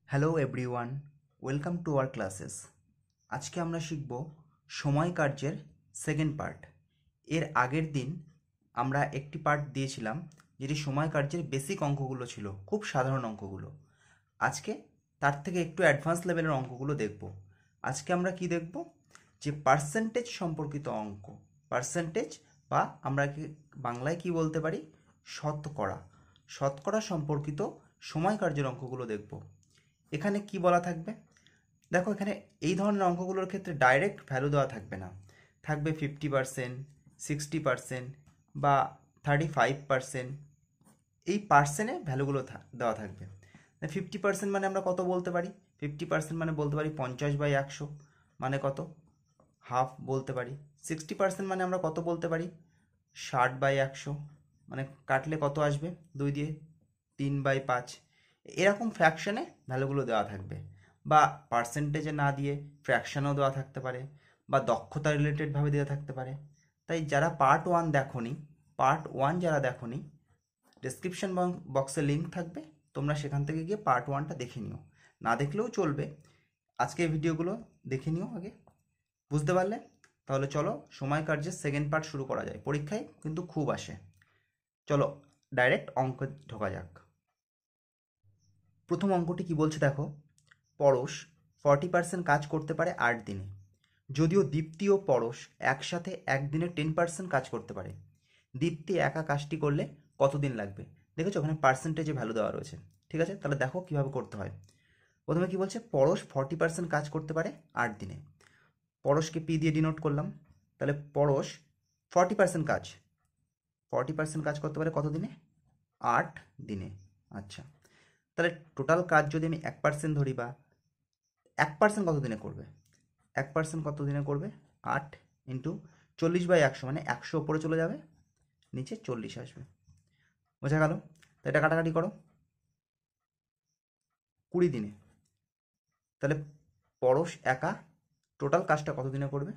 Hello everyone, welcome to our classes. আজকে আমরা শিখব সময় কার্যের সেকেন্ড পার্ট। এর আগের দিন আমরা একটি পার্ট দিয়েছিলাম যেটি সময় কার্যের বেসিক অঙ্কগুলো ছিল, খুব সাধারণ অঙ্কগুলো। আজকে তার থেকে একটু অ্যাডভান্স লেভেলের অঙ্কগুলো দেখব। আজকে আমরা কি দেখব? যে পার্সেন্টেজ সম্পর্কিত অঙ্ক। পার্সেন্টেজ বা আমরা বাংলায় কি বলতে পারি, শতকরা। শতকরা সম্পর্কিত সময় কার্যের অঙ্কগুলো দেখব। এখানে কি বলা থাকবে দেখো, এখানে এই ধরনের অঙ্কগুলোর ক্ষেত্রে ডাইরেক্ট ভ্যালু দেওয়া থাকবে না, থাকবে 50%, 60% বা 35%। এই পার্সেন্টে ভ্যালুগুলো দেওয়া থাকবে। 50% মানে আমরা কত বলতে পারি? 50% মানে বলতে পারি 50/100, মানে কত? হাফ বলতে পারি। 60% মানে আমরা কত বলতে পারি? 60/100, মানে কাটলে কত আসবে 2 দিয়ে? 3/5। এরকম ফ্র্যাকশনে ভ্যালুগুলো দেওয়া থাকবে, বা পার্সেন্টেজে না দিয়ে ফ্র্যাকশনেও দেওয়া থাকতে পারে, বা দক্ষতা রিলেটেডভাবে দেওয়া থাকতে পারে। তাই যারা পার্ট 1 দেখোনি, পার্ট 1 যারা দেখোনি, ডেসক্রিপশন বক্সে লিঙ্ক থাকবে, তোমরা সেখান থেকে গিয়ে পার্ট 1টা দেখে নিও। না দেখলেও চলবে, আজকে ভিডিওগুলো দেখে নিও আগে। বুঝতে পারলে? তাহলে চলো সময় কার্যের সেকেন্ড পার্ট শুরু করা যায়। পরীক্ষায় কিন্তু খুব আসে। চলো ডাইরেক্ট অঙ্কে ঢোকা যাক। প্রথম অঙ্কটি কি বলছে দেখো, পরশ 40% কাজ করতে পারে 8 দিনে। যদিও দীপ্তি ও পরশ একসাথে একদিনে 10% কাজ করতে পারে, দীপ্তি একা কাজটি করলে কতদিন লাগবে? দেখেছো ওখানে পার্সেন্টেজে ভ্যালু দেওয়া রয়েছে। ঠিক আছে, তাহলে দেখো কিভাবে করতে হয়। প্রথমে কি বলছে, পরশ 40% কাজ করতে পারে 8 দিনে। পরশকে পি দিয়ে ডিনোট করলাম। তাহলে পরশ 40% কাজ 40% কাজ করতে পারে কত দিনে? 8 দিনে। আচ্ছা, তাহলে টোটাল কাজ যদি আমি 1% ধরি, বা 1% কত দিনে করবে? 1% কত দিনে করবে? 8 ইন্টু 40/100, মানে 100 ওপরে চলে যাবে, নিচে 40 আসবে। বোঝা গেল? তো এটা কাটাকাটি করো। 20 দিনে। তাহলে পরশ একা টোটাল কাজটা কত দিনে করবে?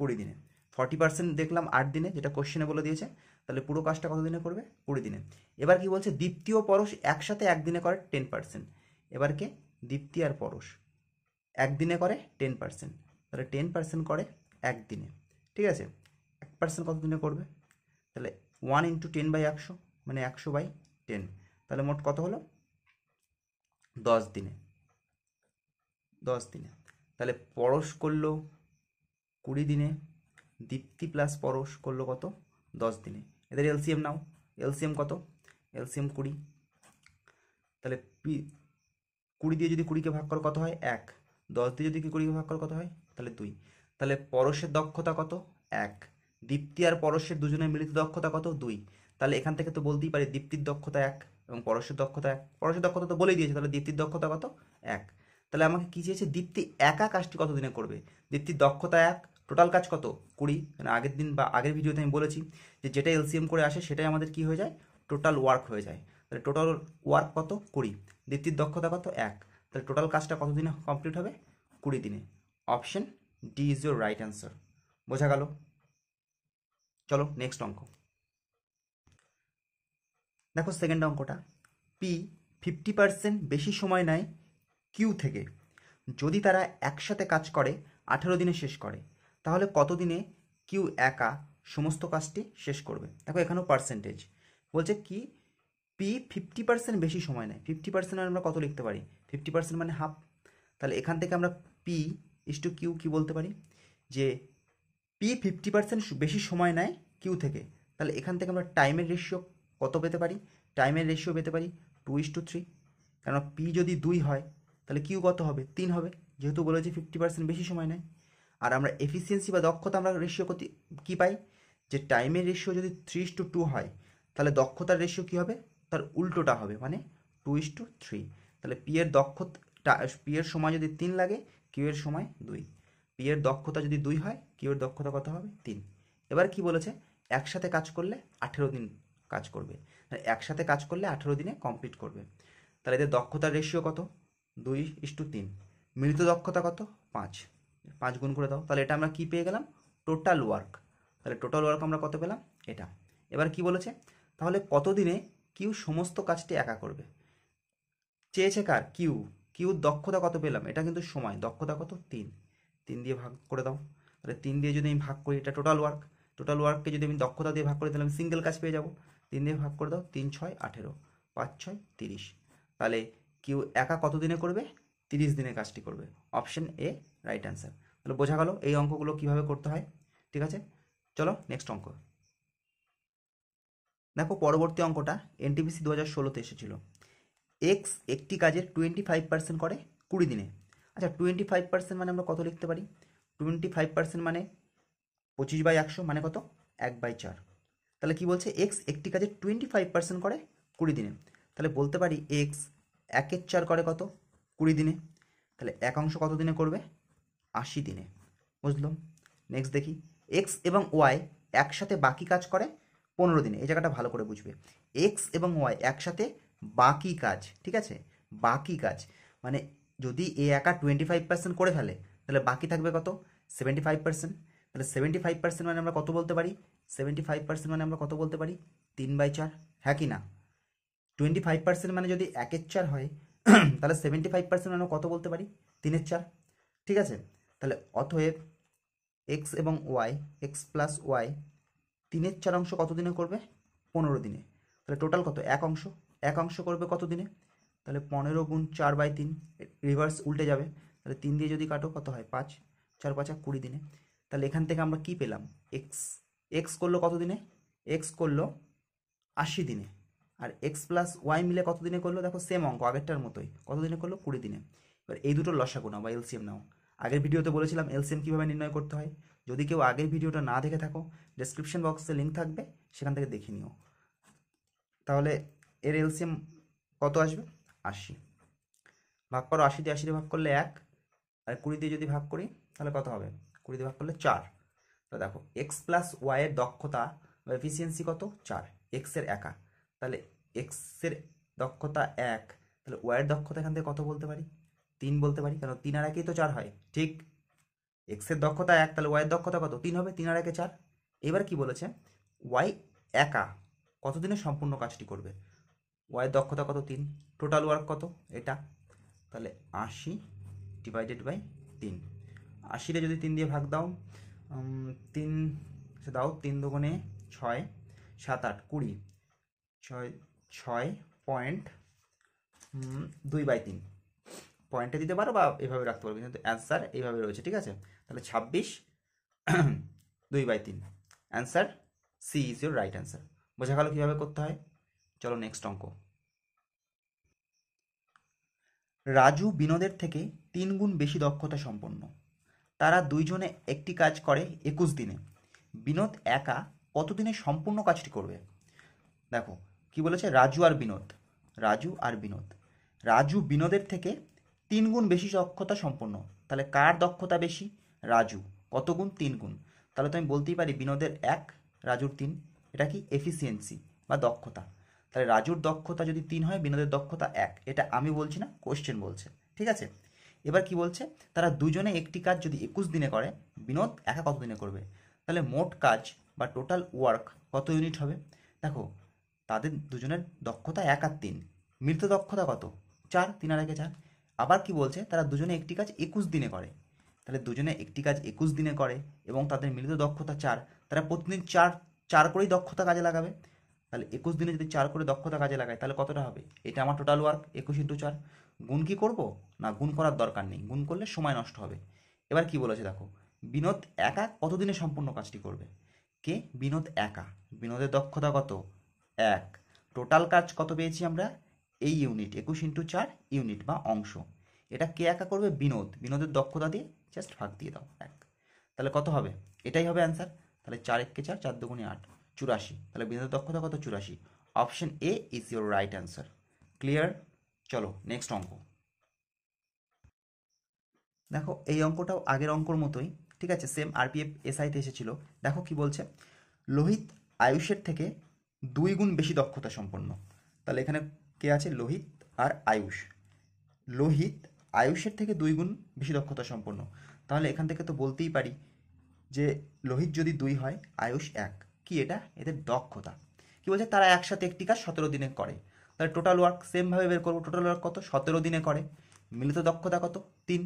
20 দিনে। 40% দেখলাম 8 দিনে, যেটা কোশ্চেনে বলে দিয়েছে। তাহলে পুরো কাজটা কত দিনে করবে? 20 দিনে। এবার কি বলছে, দীপ্তি ও পরশ একসাথে একদিনে করে 10%। এবার কে? দীপ্তি আর পরশ একদিনে করে 10%। তাহলে 10% করে একদিনে। ঠিক আছে, 1% কত দিনে করবে? তাহলে 1 ইন্টু 10/100, মানে 100/10। তাহলে মোট কত হলো? 10 দিনে। 10 দিনে। তাহলে পরশ করলো 20 দিনে, দীপ্তি প্লাস পরশ করলো কত? 10 দিনে। এদের এলসিএম নাও। এলসিএম কত? এলসিএম 20। তাহলে 20 দিয়ে যদি 20কে ভাগ করো কত হয়? 1। 10 দিয়ে যদি 20কে ভাগ করো কত হয়? তাহলে 2। তাহলে পরশের দক্ষতা কত? 1। দীপ্তি আর পরশের দুজনের মিলিত দক্ষতা কত? 2। তাহলে এখান থেকে তো বলতেই পারি দীপ্তির দক্ষতা 1 এবং পরশের দক্ষতা 1। পরশের দক্ষতা তো বলেই দিয়েছে, তাহলে দীপ্তির দক্ষতা কত? 1। তাহলে আমাকে কি চেয়েছে? দীপ্তি একা কাজটি কত দিনে করবে। দীপ্তির দক্ষতা 1, টোটাল কাজ কত? 20। মানে আগের দিন বা আগের ভিডিওতে আমি বলেছি যে যেটা এলসিএম করে আসে সেটাই আমাদের কি হয়ে যায়? টোটাল ওয়ার্ক হয়ে যায়। তাহলে টোটাল ওয়ার্ক কত? 20। দীপ্তির দক্ষতা কত? 1। তাহলে টোটাল কাজটা কত দিনে কমপ্লিট হবে? 20 দিনে। Option D is your right answer. বোঝা গেল? চলো নেক্সট অঙ্ক দেখো। সেকেন্ড অঙ্কটা, পি 50% বেশি সময় নেয় কিউ থেকে। যদি তারা একসাথে কাজ করে 18 দিনে শেষ করে, তাহলে কত দিনে কিউ একা সমস্ত কাজটি শেষ করবে? দেখো এখানেও পার্সেন্টেজ বলছে কি, পি 50% বেশি সময় নেয়। 50% আমরা কত লিখতে পারি? 50% মানে হাফ। তাহলে এখান থেকে আমরা পি ইস টু কিউ কি বলতে পারি? যে পি 50% বেশি সময় নেয় কিউ থেকে। তাহলে এখান থেকে আমরা টাইমের রেশিও কত পেতে পারি? টাইমের রেশিও পেতে পারি 2:3। কেননা পি যদি 2 হয় তাহলে কিউ কত হবে? 3 হবে, যেহেতু বলেছি 50% বেশি সময় নেয়। আর আমরা এফিসিয়েন্সি বা দক্ষতা আমরা রেশিও কী পাই? যে টাইমের রেশিও যদি 3:2 হয়, তাহলে দক্ষতার রেশিও কী হবে? তার উল্টোটা হবে, মানে 2:3। তাহলে পি এর দক্ষতা, পি এর সময় যদি 3 লাগে, কিউ এর সময় 2। পি এর দক্ষতা যদি 2 হয়, কিউ এর দক্ষতা কত হবে? 3। এবার কি বলেছে? একসাথে কাজ করলে 18 দিন কাজ করবে। একসাথে কাজ করলে 18 দিনে কমপ্লিট করবে। তাহলে এদের দক্ষতার রেশিও কত? 2:3। মিলিত দক্ষতা কত? 5। 5 গুণ করে দাও। তাহলে এটা আমরা কি পেয়ে গেলাম? Total work. তাহলে টোটাল ওয়ার্ক আমরা কত পেলাম? এটা। এবার কি বলেছে? তাহলে কত দিনে কিউ সমস্ত কাজটি একা করবে? চেয়েছে কার? কিউ। কিউর দক্ষতা কত পেলাম, এটা কিন্তু সময়, দক্ষতা কত 3, 3 দিয়ে ভাগ করে দাও। তাহলে 3 দিয়ে যদি আমি ভাগ করি, এটা টোটাল ওয়ার্ক, টোটাল ওয়ার্ককে যদি আমি দক্ষতা দিয়ে ভাগ করি তাহলে আমি সিঙ্গেল কাজ পেয়ে যাবো। 3 দিয়ে ভাগ করে দাও, 3 6 18, 5 6 30। তাহলে কিউ একা কত দিনে করবে, 30 দিনে কাজটি করবে। Option A right answer. তাহলে বোঝা গেল এই অঙ্কগুলো কিভাবে করতে হয়। ঠিক আছে, চলো নেক্সট অঙ্ক। দেখো পরবর্তী অঙ্কটা এনটিপিসি 2016-তে এসেছিল। এক্স একটি কাজের 25% করে 20 দিনে। আচ্ছা 25% মানে আমরা কত লিখতে পারি, 25% মানে 25/100 মানে কত, 1/4। তাহলে কি বলছে, এক্স একটি কাজের 25% করে 20 দিনে। তাহলে বলতে পারি এক্স 1/4 করে কত, 20 দিনে। তাহলে একাংশ কত দিনে করবে, 80 দিনে। বুঝলাম। নেক্সট দেখি, এক্স এবং ওয়াই একসাথে বাকি কাজ করে 15 দিনে। এই জায়গাটা ভালো করে বুঝবে, এক্স এবং ওয়াই একসাথে বাকি কাজ, ঠিক আছে, বাকি কাজ মানে যদি এ একা 25% করে ফেলে তাহলে বাকি থাকবে কত, 75%। তাহলে 75% মানে আমরা কত বলতে পারি, 75% মানে আমরা কত বলতে পারি, 3/4, হ্যাঁ কি না। 25% মানে যদি 1/4 হয় তাহলে 75% মানে কত বলতে পারি, 3/4। ঠিক আছে, তাহলে অতএব এক্স এবং ওয়াই, এক্স প্লাস ওয়াই 3/4 অংশ কত দিনে করবে, 15 দিনে। তাহলে টোটাল কত, এক অংশ, এক অংশ করবে কত দিনে, তাহলে 15 গুণ 4/3, রিভার্স উল্টে যাবে। তাহলে 3 দিয়ে যদি কাটো কত হয়, 5, 4 5 20 দিনে। তাহলে এখান থেকে আমরা কি পেলাম, এক্স, এক্স করলো কত দিনে, এক্স করলো 80 দিনে। আর এক্স প্লাস ওয়াই মিলে কত দিনে করলো, দেখো সেম অঙ্ক আগেরটার মতোই, কত দিনে করলো, 20 দিনে। এবার এই দুটোর লসাগু নাও বা এলসিএম নাও। আগের ভিডিওতে বলেছিলাম এলসিএম কীভাবে নির্ণয় করতে হয়। যদি কেউ আগের ভিডিওটা না দেখে থাকো, ডেসক্রিপশন বক্সে লিঙ্ক থাকবে, সেখান থেকে দেখে নিও। তাহলে এর এলসিএম কত আসবে, 80। ভাগ করো 80 দিয়ে, 80 দিয়ে ভাগ করলে 1, আর 20 দিয়ে যদি ভাগ করি তাহলে কত হবে, 20 দিয়ে ভাগ করলে 4। তো দেখো এক্স প্লাস ওয়াইয়ের দক্ষতা বা এফিসিয়েন্সি কত, 4, এক্সের একা। তাহলে এক্সের দক্ষতা 1, তাহলে ওয়াইয়ের দক্ষতা এখান থেকে কত বলতে পারি, 3 বলতে পারি, কারণ 3 আর 1 তো 4 হয়, ঠিক। এক্সের দক্ষতা 1, তাহলে ওয়াইয়ের দক্ষতা কত, 3 হবে, 3 আর 1 4। এবার কি বলেছে, ওয়াই একা কতদিনে সম্পূর্ণ কাজটি করবে, ওয়াইয়ের দক্ষতা কত, 3, টোটাল ওয়ার্ক কত এটা, তাহলে 80 ডিভাইডেড বাই 3। 80-রে যদি 3 দিয়ে ভাগ দাও, 3 দাও, 3 দুগুণে 6, 7 8 20, 6.2/3 পয়েন্টে দিতে পারো বা এভাবে রাখতে পারবে, কিন্তু অ্যান্সার এইভাবে রয়েছে, ঠিক আছে। তাহলে 26 2/3, answer C is your right answer. বোঝা গেল কীভাবে করতে হয়। চলো নেক্সট অঙ্ক। রাজু বিনোদের থেকে 3 গুণ বেশি দক্ষতা সম্পন্ন। তারা দুইজনে একটি কাজ করে 21 দিনে। বিনোদ একা কত দিনে সম্পূর্ণ কাজটি করবে। দেখো কি বলেছে, রাজু আর বিনোদ, রাজু আর বিনোদ, রাজু বিনোদের থেকে 3 গুণ বেশি দক্ষতা সম্পন্ন। তাহলে কার দক্ষতা বেশি, রাজু, কত গুণ, 3 গুণ। তাহলে তো আমি বলতেই পারি বিনোদের 1, রাজুর 3, এটা কি এফিসিয়েন্সি বা দক্ষতা। তাহলে রাজুর দক্ষতা যদি 3 হয়, বিনোদের দক্ষতা 1, এটা আমি বলছি না, কোশ্চেন বলছে, ঠিক আছে। এবার কি বলছে, তারা দুজনে একটি কাজ যদি 21 দিনে করে, বিনোদ একা কত দিনে করবে। তাহলে মোট কাজ বা টোটাল ওয়ার্ক কত ইউনিট হবে। দেখো তাদের দুজনের দক্ষতা 1 আর 3, মৃত দক্ষতা কত, 4, 3 আর 1 4। আবার কি বলছে, তারা দুজনে একটি কাজ 21 দিনে করে। তাহলে দুজনে একটি কাজ 21 দিনে করে এবং তাদের মিলিত দক্ষতা 4, তারা প্রতিদিন 4 করেই দক্ষতা কাজে লাগাবে। তাহলে 21 দিনে যদি 4 করে দক্ষতা কাজে লাগায় তাহলে কতটা হবে, এটা আমার টোটাল ওয়ার্ক 21 × 4। গুণ কি করব না, গুণ করার দরকার নেই, গুণ করলে সময় নষ্ট হবে। এবার কি বলেছে দেখো, বিনোদ একা কতদিনে সম্পূর্ণ কাজটি করবে। কে, বিনোদ একা, বিনোদের দক্ষতা কত, 1, টোটাল কাজ কত পেয়েছি আমরা, এই ইউনিট 21 × 4 ইউনিট বা অংশ। এটা কে একা করবে, বিনোদ, বিনোদের দক্ষতা দিয়ে জাস্ট ভাগ দিয়ে দাও 1। তাহলে কত হবে, এটাই হবে অ্যান্সার। তাহলে 4 1 4, 4 2 8, 84। তাহলে বিনোদের দক্ষতা কত, 84। Option A is your right answer. Clear. চলো নেক্সট অঙ্ক। দেখো এই অঙ্কটাও আগের অঙ্কর মতোই, ঠিক আছে, সেম আরপিএফ এসআইতে এসেছিল। দেখো কি বলছে, লোহিত আয়ুষের থেকে 2 গুণ বেশি দক্ষতা সম্পন্ন। তাহলে এখানে কে আছে, লোহিত আর আয়ুষ। লোহিত আয়ুষের থেকে 2 গুণ বেশি দক্ষতা সম্পন্ন। তাহলে এখান থেকে তো বলতেই পারি যে লোহিত যদি 2 হয়, আয়ুষ 1, কি এটা, এদের দক্ষতা। কি বলছে, তারা একসাথে একটি কাজ 17 দিনে করে। তাহলে টোটাল ওয়ার্ক সেমভাবে বের করবো, টোটাল ওয়ার্ক কত, 17 দিনে করে। মিলিত দক্ষতা কত? 3।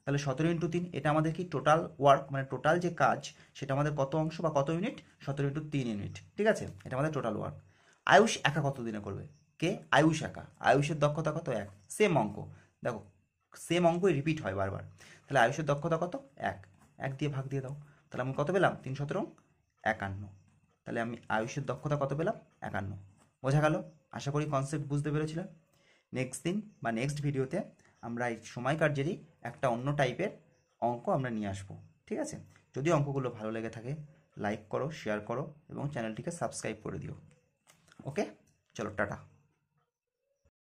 তাহলে 17 × 3, এটা আমাদের কি টোটাল ওয়ার্ক, মানে টোটাল যে কাজ সেটা আমাদের কত অংশ বা কত ইউনিট? 17 × 3 ইউনিট, ঠিক আছে? এটা আমাদের টোটাল ওয়ার্ক। আয়ুষ একা কত দিনে করবে? কে? আয়ুষ একা। আয়ুষের দক্ষতা কত? 1। সেম অঙ্ক, দেখো সেম অঙ্কই রিপিট হয় বারবার। তাহলে আয়ুষের দক্ষতা কত? 1। 1 দিয়ে ভাগ দিয়ে দাও, তাহলে আমি কত পেলাম? 3 × 17 = 51। তাহলে আমি আয়ুষের দক্ষতা কত পেলাম? 51। বোঝা গেল? আশা করি কনসেপ্ট বুঝতে পেরেছিলাম। নেক্সট দিন বা নেক্সট ভিডিওতে আমরা এই সময় কার্যেরই একটা অন্য টাইপের অঙ্ক আমরা নিয়ে আসবো, ঠিক আছে? যদি অঙ্কগুলো ভালো লেগে থাকে লাইক করো, শেয়ার করো এবং চ্যানেলটিকে সাবস্ক্রাইব করে দিও। ওকে, চলো টাটা।